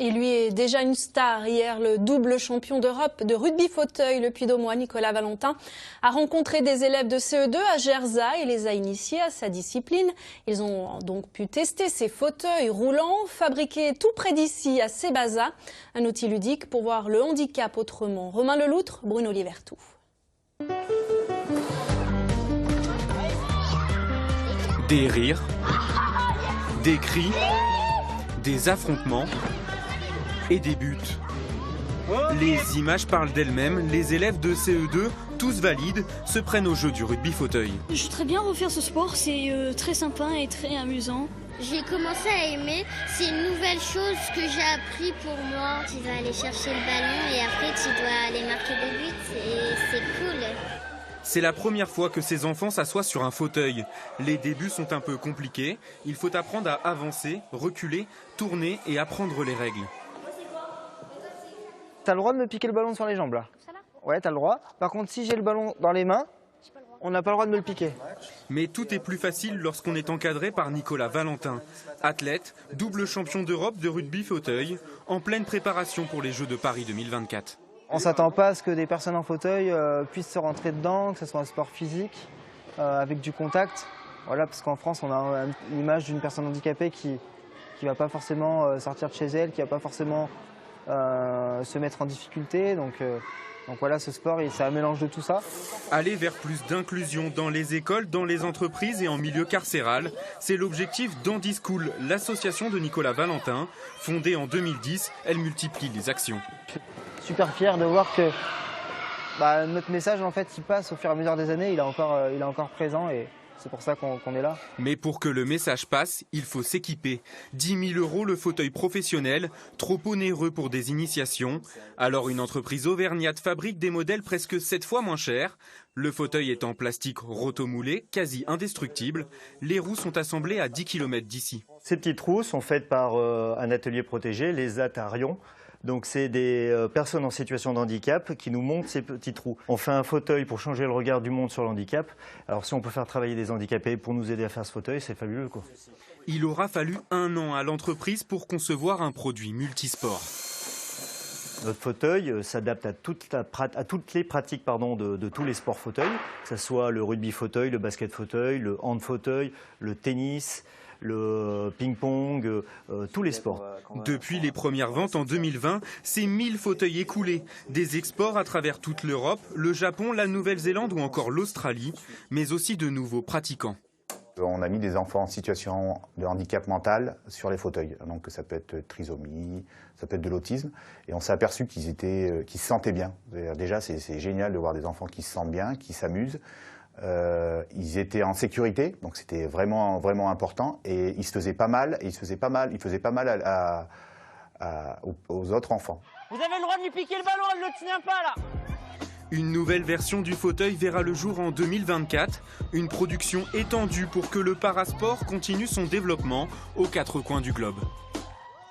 Et lui est déjà une star. Hier, le double champion d'Europe de rugby fauteuil, le Puy-d'Aumois, Nicolas Valentin, a rencontré des élèves de CE2 à Gerza et les a initiés à sa discipline. Ils ont donc pu tester ces fauteuils roulants, fabriqués tout près d'ici à Sébaza. Un outil ludique pour voir le handicap autrement. Romain Leloutre, Bruno Libertou. Des rires, des cris, des affrontements et des buts. Les images parlent d'elles-mêmes, les élèves de CE2, tous valides, se prennent au jeu du rugby fauteuil. Je voudrais bien refaire ce sport, c'est très sympa et très amusant. J'ai commencé à aimer, c'est une nouvelle chose que j'ai appris pour moi. Tu dois aller chercher le ballon et après tu dois aller marquer des buts, c'est cool. C'est la première fois que ces enfants s'assoient sur un fauteuil. Les débuts sont un peu compliqués, il faut apprendre à avancer, reculer, tourner et apprendre les règles. T'as le droit de me piquer le ballon sur les jambes là. Ouais, t'as le droit. Par contre, si j'ai le ballon dans les mains, on n'a pas le droit de me le piquer. Mais tout est plus facile lorsqu'on est encadré par Nicolas Valentin. Athlète, double champion d'Europe de rugby fauteuil, en pleine préparation pour les Jeux de Paris 2024. On ne s'attend pas à ce que des personnes en fauteuil puissent se rentrer dedans, que ce soit un sport physique, avec du contact. Voilà, parce qu'en France, on a l'image d'une personne handicapée qui ne va pas forcément sortir de chez elle, qui ne va pas forcément se mettre en difficulté. Donc voilà, ce sport, c'est un mélange de tout ça. Aller vers plus d'inclusion dans les écoles, dans les entreprises et en milieu carcéral, c'est l'objectif d'Andy School, l'association de Nicolas Valentin. Fondée en 2010, elle multiplie les actions. Super fier de voir que notre message, en fait, il passe au fur et à mesure des années, il est encore présent et c'est pour ça qu'on est là. Mais pour que le message passe, il faut s'équiper. 10 000 € le fauteuil professionnel, trop onéreux pour des initiations. Alors une entreprise auvergnate fabrique des modèles presque 7 fois moins chers. Le fauteuil est en plastique rotomoulé, quasi indestructible. Les roues sont assemblées à 10 km d'ici. Ces petites roues sont faites par un atelier protégé, les Atarions. Donc c'est des personnes en situation de handicap qui nous montrent ces petites roues. On fait un fauteuil pour changer le regard du monde sur le handicap. Alors si on peut faire travailler des handicapés pour nous aider à faire ce fauteuil, c'est fabuleux, quoi. Il aura fallu 1 an à l'entreprise pour concevoir un produit multisport. Notre fauteuil s'adapte à toutes les pratiques de tous les sports fauteuils, que ce soit le rugby fauteuil, le basket fauteuil, le hand fauteuil, le tennis, le ping-pong, tous les sports. Depuis les premières ventes en 2020, c'est 1000 fauteuils écoulés. Des exports à travers toute l'Europe, le Japon, la Nouvelle-Zélande ou encore l'Australie, mais aussi de nouveaux pratiquants. On a mis des enfants en situation de handicap mental sur les fauteuils. Donc ça peut être trisomie, ça peut être de l'autisme. Et on s'est aperçu qu'ils se sentaient bien. Déjà, c'est génial de voir des enfants qui se sentent bien, qui s'amusent. Ils étaient en sécurité, donc c'était vraiment, vraiment important. Et ils se faisaient pas mal, ils faisaient pas mal aux autres enfants. Vous avez le droit de lui piquer le ballon, elle ne le tient pas là. Une nouvelle version du fauteuil verra le jour en 2024. Une production étendue pour que le parasport continue son développement aux 4 coins du globe.